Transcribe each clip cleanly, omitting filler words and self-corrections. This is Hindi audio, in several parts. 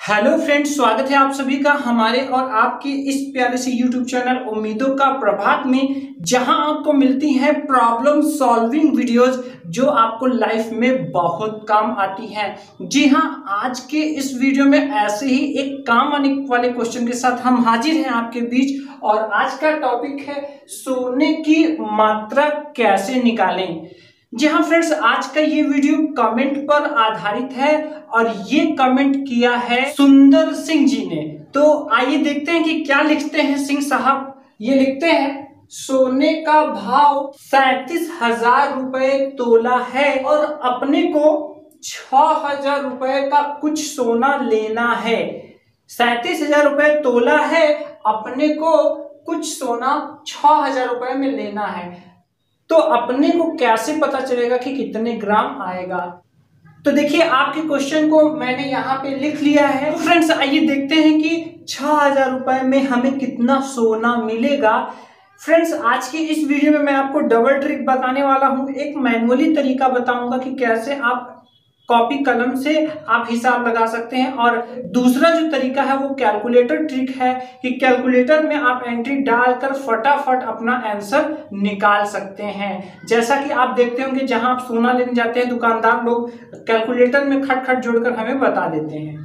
हेलो फ्रेंड्स, स्वागत है आप सभी का हमारे और आपके इस प्यारे से यूट्यूब चैनल उम्मीदों का प्रभात में, जहां आपको मिलती हैं प्रॉब्लम सॉल्विंग वीडियोस जो आपको लाइफ में बहुत काम आती हैं। जी हां, आज के इस वीडियो में ऐसे ही एक काम आने वाले क्वेश्चन के साथ हम हाजिर हैं आपके बीच। और आज का टॉपिक है सोने की मात्रा कैसे निकालें। जी हाँ फ्रेंड्स, आज का ये वीडियो कमेंट पर आधारित है और ये कमेंट किया है सुंदर सिंह जी ने। तो आइए देखते हैं कि क्या लिखते हैं सिंह साहब। ये लिखते हैं, सोने का भाव 37,000 रुपए तोला है और अपने को 6,000 रुपए का कुछ सोना लेना है। 37,000 रुपए तोला है, अपने को कुछ सोना 6,000 रुपए में लेना है। तो अपने को कैसे पता चलेगा कि कितने ग्राम आएगा। तो देखिए, आपके क्वेश्चन को मैंने यहाँ पे लिख लिया है। तो फ्रेंड्स, आइए देखते हैं कि 6,000 रुपए में हमें कितना सोना मिलेगा। फ्रेंड्स, आज की इस वीडियो में मैं आपको डबल ट्रिक बताने वाला हूँ। एक मैनुअली तरीका बताऊंगा कि कैसे आप कॉपी कलम से आप हिसाब लगा सकते हैं, और दूसरा जो तरीका है वो कैलकुलेटर ट्रिक है कि कैलकुलेटर में आप एंट्री डालकर फटाफट अपना आंसर निकाल सकते हैं। जैसा कि आप देखते होंगे, जहां आप सोना लेने जाते हैं दुकानदार लोग कैलकुलेटर में खट खट जोड़कर हमें बता देते हैं।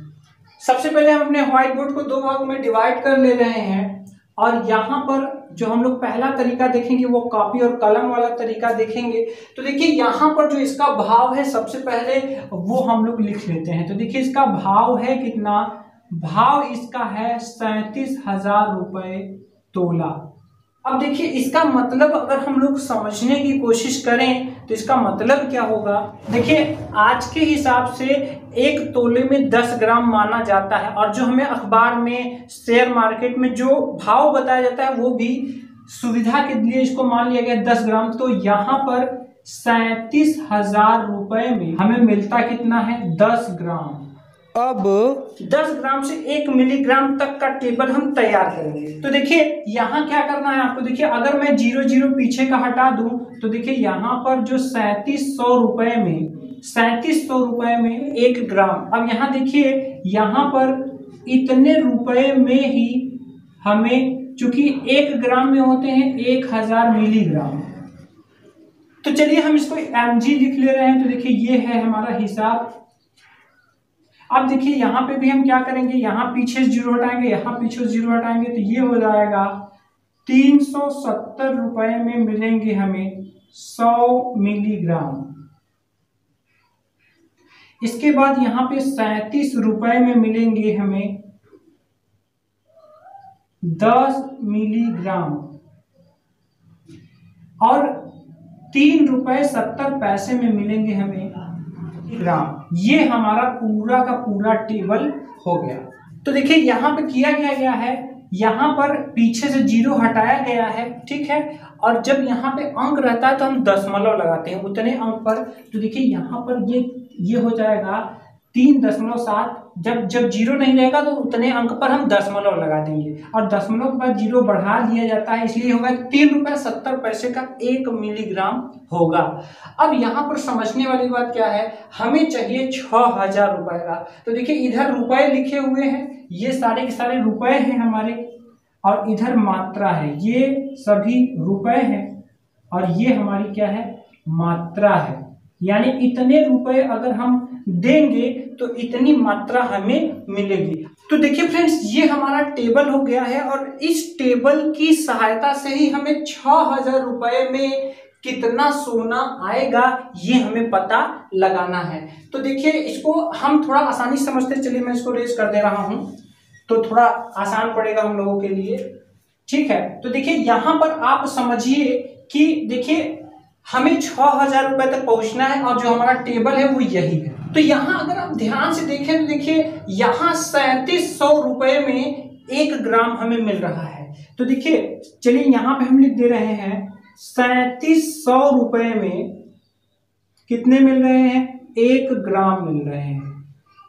सबसे पहले हम अपने व्हाइट बोर्ड को दो भागों में डिवाइड कर ले रहे हैं, और यहाँ पर जो हम लोग पहला तरीका देखेंगे वो कॉपी और कलम वाला तरीका देखेंगे। तो देखिए, यहाँ पर जो इसका भाव है सबसे पहले वो हम लोग लिख लेते हैं। तो देखिए, इसका भाव है कितना, भाव इसका है 37,000 रुपए तोला। अब देखिए, इसका मतलब अगर हम लोग समझने की कोशिश करें तो इसका मतलब क्या होगा। देखिए, आज के हिसाब से एक तोले में 10 ग्राम माना जाता है, और जो हमें अखबार में शेयर मार्केट में जो भाव बताया जाता है वो भी सुविधा के लिए इसको मान लिया गया 10 ग्राम। तो यहाँ पर 37,000 रुपए में हमें मिलता कितना है, 10 ग्राम। अब 10 ग्राम से 1 मिलीग्राम तक का टेबल हम तैयार करेंगे। तो देखिए, यहाँ क्या करना है आपको। देखिए, अगर मैं 0 पीछे का हटा दूं तो देखिए, यहाँ पर जो 3700 रुपए में 1 ग्राम। अब यहाँ देखिए, यहाँ पर इतने रुपए में ही हमें, चूंकि 1 ग्राम में होते हैं 1000 मिलीग्राम, तो चलिए हम इसको mg लिख ले रहे हैं। तो देखिए, ये है हमारा हिसाब। अब देखिए, यहाँ पे भी हम क्या करेंगे, यहाँ पीछे 0 हटाएंगे, यहाँ पीछे 0 हटाएंगे, तो ये हो जाएगा 370 रुपए में मिलेंगे हमें 100 मिलीग्राम। इसके बाद यहाँ पे 37 रुपए में मिलेंगे हमें 10 मिलीग्राम, और 3 रुपए 70 पैसे में मिलेंगे हमें ग्राम। ये हमारा पूरा का पूरा टेबल हो गया। तो देखिए, यहाँ पे किया गया है, यहाँ पर पीछे से 0 हटाया गया है, ठीक है। और जब यहाँ पे अंक रहता है तो हम दशमलव लगाते हैं उतने अंक पर। तो देखिए, यहाँ पर ये हो जाएगा 3.7। जब 0 नहीं रहेगा तो उतने अंक पर हम दशमलव लगा देंगे, और दशमलव के बाद 0 बढ़ा दिया जाता है, इसलिए होगा 3 रुपए 70 पैसे का 1 मिलीग्राम होगा। अब यहाँ पर समझने वाली बात क्या है, हमें चाहिए 6,000 रुपए का। तो देखिए, इधर रुपए लिखे हुए हैं, ये सारे के सारे रुपए हैं हमारे, और इधर मात्रा है, ये सभी रुपए हैं, और ये हमारी क्या है, मात्रा है। यानी इतने रुपए अगर हम देंगे तो इतनी मात्रा हमें मिलेगी। तो देखिए फ्रेंड्स, ये हमारा टेबल हो गया है, और इस टेबल की सहायता से ही हमें 6,000 रुपए में कितना सोना आएगा ये हमें पता लगाना है। तो देखिए, इसको हम थोड़ा आसानी से समझते, चलिए मैं इसको रेज कर दे रहा हूं तो थोड़ा आसान पड़ेगा हम लोगों के लिए, ठीक है। तो देखिए, यहां पर आप समझिए कि देखिए, हमें 6,000 रुपए तक पहुंचना है, और जो हमारा टेबल है वो यही है। तो यहाँ अगर आप ध्यान से देखें तो देखिए, यहाँ 3700 रुपए में 1 ग्राम हमें मिल रहा है। तो देखिए, चलिए यहाँ पे हम लिख दे रहे हैं 3700 रुपए में कितने मिल रहे हैं, 1 ग्राम मिल रहे हैं।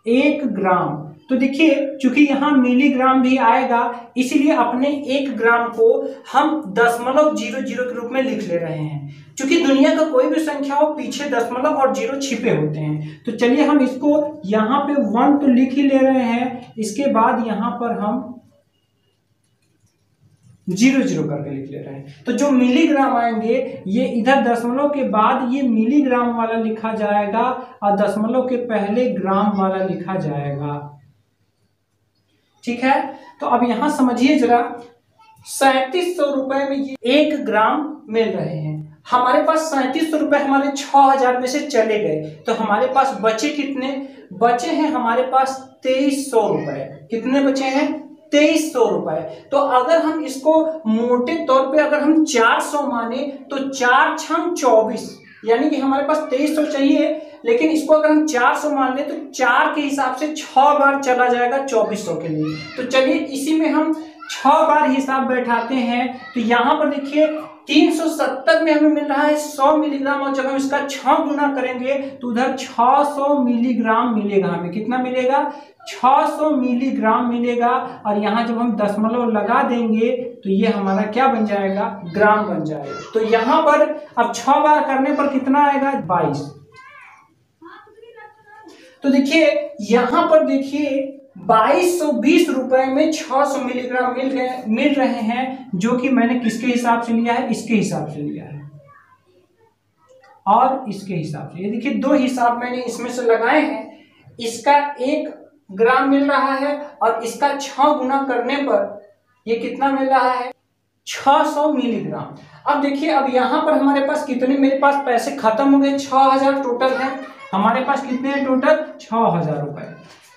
1 ग्राम, तो देखिए चूंकि यहाँ मिलीग्राम भी आएगा इसलिए अपने 1 ग्राम को हम 0.00 के रूप में लिख ले रहे हैं। क्योंकि दुनिया का कोई भी संख्या हो पीछे दशमलव और 0 छिपे होते हैं। तो चलिए हम इसको यहाँ पे 1 तो लिख ही ले रहे हैं, इसके बाद यहाँ पर हम 0 करके लिख ले रहे हैं। तो जो मिलीग्राम आएंगे ये इधर दशमलव के बाद ये मिलीग्राम वाला लिखा जाएगा और दशमलव के पहले ग्राम वाला लिखा जाएगा। ठीक है, तो अब यहां समझिए जरा, 3700 रुपए में ये 1 ग्राम मिल रहे हैं। हमारे पास 3700 रुपए हमारे 6000 में से चले गए, तो हमारे पास बचे कितने? बचे हैं हमारे पास 2300 रुपए। कितने बचे हैं? 2300 रुपए। तो अगर हम इसको मोटे तौर पे अगर हम 400 माने तो 4 छंग 24, यानी कि हमारे पास 2300 चाहिए, लेकिन इसको अगर हम 400 मान ले तो 4 के हिसाब से 6 बार चला जाएगा 2400 के लिए। तो चलिए इसी में हम 6 बार हिसाब बैठाते हैं। तो यहाँ पर देखिए 370 में हमें मिल रहा है 100 मिलीग्राम, और जब हम इसका 6 गुना करेंगे तो उधर 600 मिलीग्राम मिलेगा। हमें कितना मिलेगा? 600 मिलीग्राम मिलेगा। और यहाँ जब हम दशमलव लगा देंगे तो ये हमारा क्या बन जाएगा? ग्राम बन जाएगा। तो यहाँ पर अब 6 बार करने पर कितना आएगा? 22। तो देखिए यहाँ पर देखिए 2220 रुपए में 600 मिलीग्राम मिल रहे हैं, जो कि मैंने किसके हिसाब से लिया है? इसके हिसाब से लिया है और इसके हिसाब से। ये देखिए 2 हिसाब मैंने इसमें से लगाए हैं। इसका 1 ग्राम मिल रहा है और इसका 6 गुना करने पर ये कितना मिल रहा है? 600 मिलीग्राम। अब देखिए अब यहाँ पर हमारे पास कितने, मेरे पास पैसे खत्म हो गए, 6000 टोटल है हमारे पास। कितने हैं टोटल? 6000 रुपए।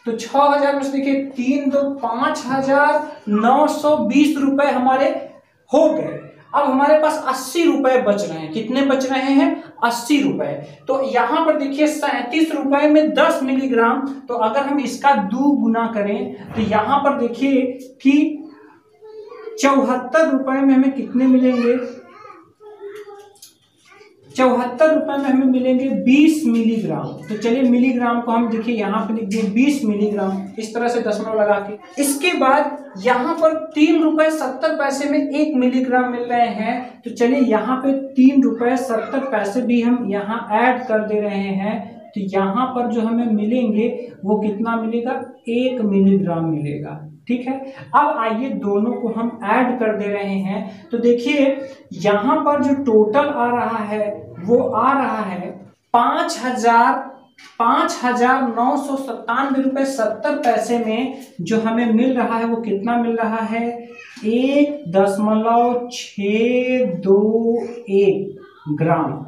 तो 6000 में से देखिए 3 2 5920 रुपए हमारे हो गए। अब हमारे पास 80 रुपए बच रहे हैं। कितने बच रहे हैं? 80 रुपए। तो यहाँ पर देखिए 37 रुपए में 10 मिलीग्राम, तो अगर हम इसका 2 गुना करें तो यहाँ पर देखिए कि 74 रुपए में हमें कितने मिलेंगे? 74 रुपए में हमें मिलेंगे 20 मिलीग्राम। तो चलिए मिलीग्राम को हम देखिए यहाँ पे लिख दिए 20 मिलीग्राम, इस तरह से दशमलव लगा के। इसके बाद यहाँ पर 3 रुपए 70 पैसे में 1 मिलीग्राम मिल रहे हैं। तो चलिए यहाँ पे 3 रुपए 70 पैसे भी हम यहाँ ऐड कर दे रहे हैं। तो यहाँ पर जो हमें मिलेंगे वो कितना मिलेगा? 1 मिलीग्राम मिलेगा। ठीक है, अब आइए दोनों को हम ऐड कर दे रहे हैं। तो देखिए यहाँ पर जो टोटल आ रहा है वो आ रहा है 5997 रुपए 70 पैसे में। जो हमें मिल रहा है वो कितना मिल रहा है? 1.621 ग्राम।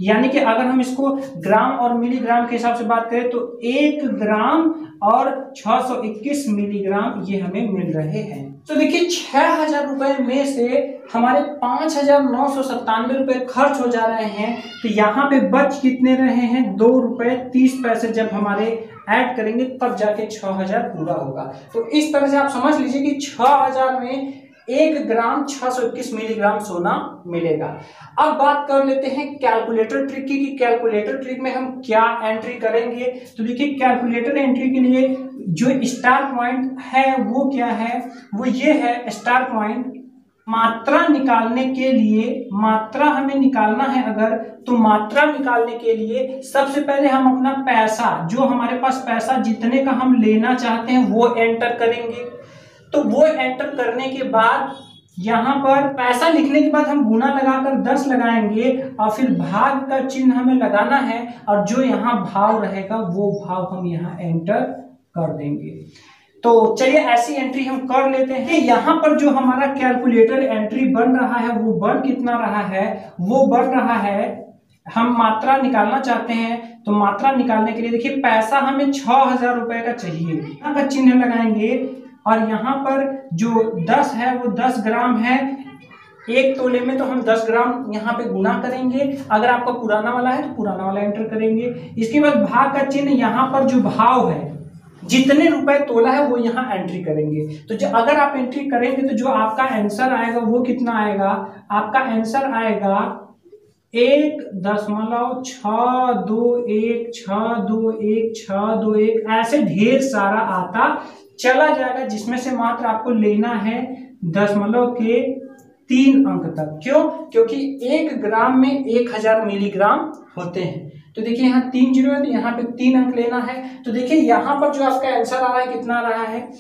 यानी कि अगर हम इसको ग्राम और मिलीग्राम के हिसाब से बात करें तो 1 ग्राम और 621 मिलीग्राम ये हमें मिल रहे हैं। तो देखिए 6000 रुपए में से हमारे 5997 रुपए खर्च हो जा रहे हैं। तो यहाँ पे बच कितने रहे हैं? 2 रुपए 30 पैसे। जब हमारे ऐड करेंगे तब जाके 6000 पूरा होगा। तो इस तरह से आप समझ लीजिए कि 6000 में 1 ग्राम 621 मिलीग्राम सोना मिलेगा। अब बात कर लेते हैं कैलकुलेटर ट्रिक की, कि कैलकुलेटर ट्रिक में हम क्या एंट्री करेंगे। तो देखिए कैलकुलेटर एंट्री के लिए जो स्टार पॉइंट है वो क्या है? वो ये है स्टार पॉइंट। मात्रा निकालने के लिए, मात्रा हमें निकालना है अगर, तो मात्रा निकालने के लिए सबसे पहले हम अपना पैसा, जो हमारे पास पैसा जितने का हम लेना चाहते हैं वो एंटर करेंगे। तो वो एंटर करने के बाद यहाँ पर पैसा लिखने के बाद हम गुना लगाकर 10 लगाएंगे और फिर भाग का चिन्ह हमें लगाना है, और जो यहाँ भाव रहेगा वो भाव हम यहाँ एंटर कर देंगे। तो चलिए ऐसी एंट्री हम कर लेते हैं। यहाँ पर जो हमारा कैलकुलेटर एंट्री बन रहा है वो बन कितना रहा है? वो बन रहा है, हम मात्रा निकालना चाहते हैं तो मात्रा निकालने के लिए देखिए पैसा हमें 6000 रुपए का चाहिए, यहाँ का चिन्ह लगाएंगे। और यहाँ पर जो 10 है वो 10 ग्राम है। 1 तोले में तो हम 10 ग्राम यहाँ पे गुना करेंगे। अगर आपका पुराना वाला है तो पुराना वाला एंटर करेंगे। इसके बाद भाग का चिन्ह, यहाँ पर जो भाव है, जितने रुपए तोला है वो यहाँ एंट्री करेंगे। तो जो अगर आप एंट्री करेंगे तो जो आपका आंसर आएगा वो कितना आएगा? आपका आंसर आएगा 1.621621621 ऐसे ढेर सारा आता चला जाएगा, जिसमें से मात्र आपको लेना है 3 अंक तक। क्यों? क्योंकि 1 ग्राम में 1000 मिलीग्राम होते हैं। तो देखिए यहाँ 3 जीरो है, तो यहाँ पे 3 अंक लेना है। तो देखिए यहाँ पर जो आपका आंसर आ रहा है कितना आ रहा है,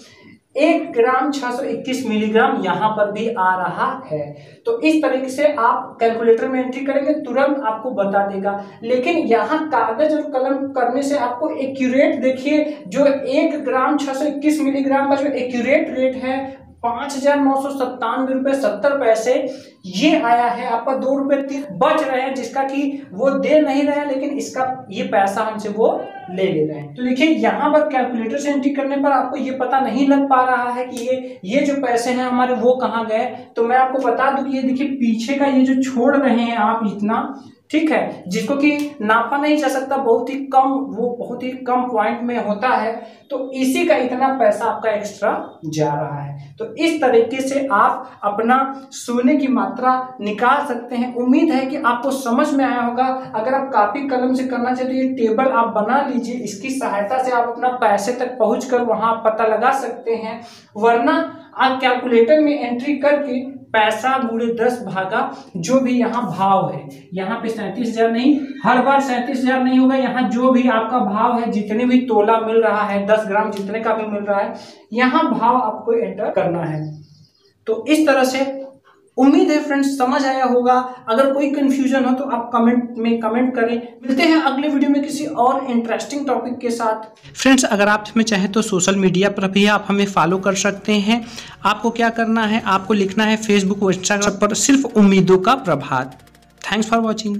1 ग्राम 621 मिलीग्राम यहाँ पर भी आ रहा है। तो इस तरीके से आप कैलकुलेटर में एंट्री करेंगे, तुरंत आपको बता देगा। लेकिन यहाँ कागज और कलम करने से आपको एक्यूरेट, देखिए जो 1 ग्राम 621 मिलीग्राम का जो एक्यूरेट रेट है 5,997.70 ये आया है। आपका 2 रुपए 3 बच रहे हैं, जिसका कि वो दे नहीं रहे हैं, लेकिन इसका ये पैसा हमसे वो ले रहे हैं। तो देखिए यहाँ पर कैलकुलेटर से एंट्री करने पर आपको ये पता नहीं लग पा रहा है कि ये जो पैसे हैं हमारे वो कहाँ गए। तो मैं आपको बता दूं कि ये देखिए पीछे का ये जो छोड़ रहे हैं आप इतना, ठीक है, जिसको कि नापा नहीं जा सकता, बहुत ही कम पॉइंट में होता है, तो इसी का इतना पैसा आपका एक्स्ट्रा जा रहा है। तो इस तरीके से आप अपना सोने की मात्रा निकाल सकते हैं। उम्मीद है कि आपको समझ में आया होगा। अगर आप कॉपी कलम से करना चाहते तो ये टेबल आप बना लीजिए, इसकी सहायता से आप अपना पैसे तक पहुंचकर वहां पता लगा सकते हैं। वरना आप कैलकुलेटर में एंट्री करके पैसा गुणे 10 भागा जो भी यहाँ भाव है, यहाँ पे 37,000 नहीं, हर बार 37,000 नहीं होगा। यहाँ जो भी आपका भाव है, जितने भी तोला मिल रहा है, 10 ग्राम जितने का भी मिल रहा है, यहाँ भाव आपको एंटर करना है। तो इस तरह से उम्मीद है फ्रेंड्स समझ आया होगा। अगर कोई कंफ्यूजन हो तो आप कमेंट में कमेंट करें। मिलते हैं अगले वीडियो में किसी और इंटरेस्टिंग टॉपिक के साथ। फ्रेंड्स अगर आप हमें चाहें तो सोशल मीडिया पर भी आप हमें फॉलो कर सकते हैं। आपको क्या करना है, आपको लिखना है फेसबुक और इंस्टाग्राम पर सिर्फ उम्मीदों का प्रभात। Thanks for watching.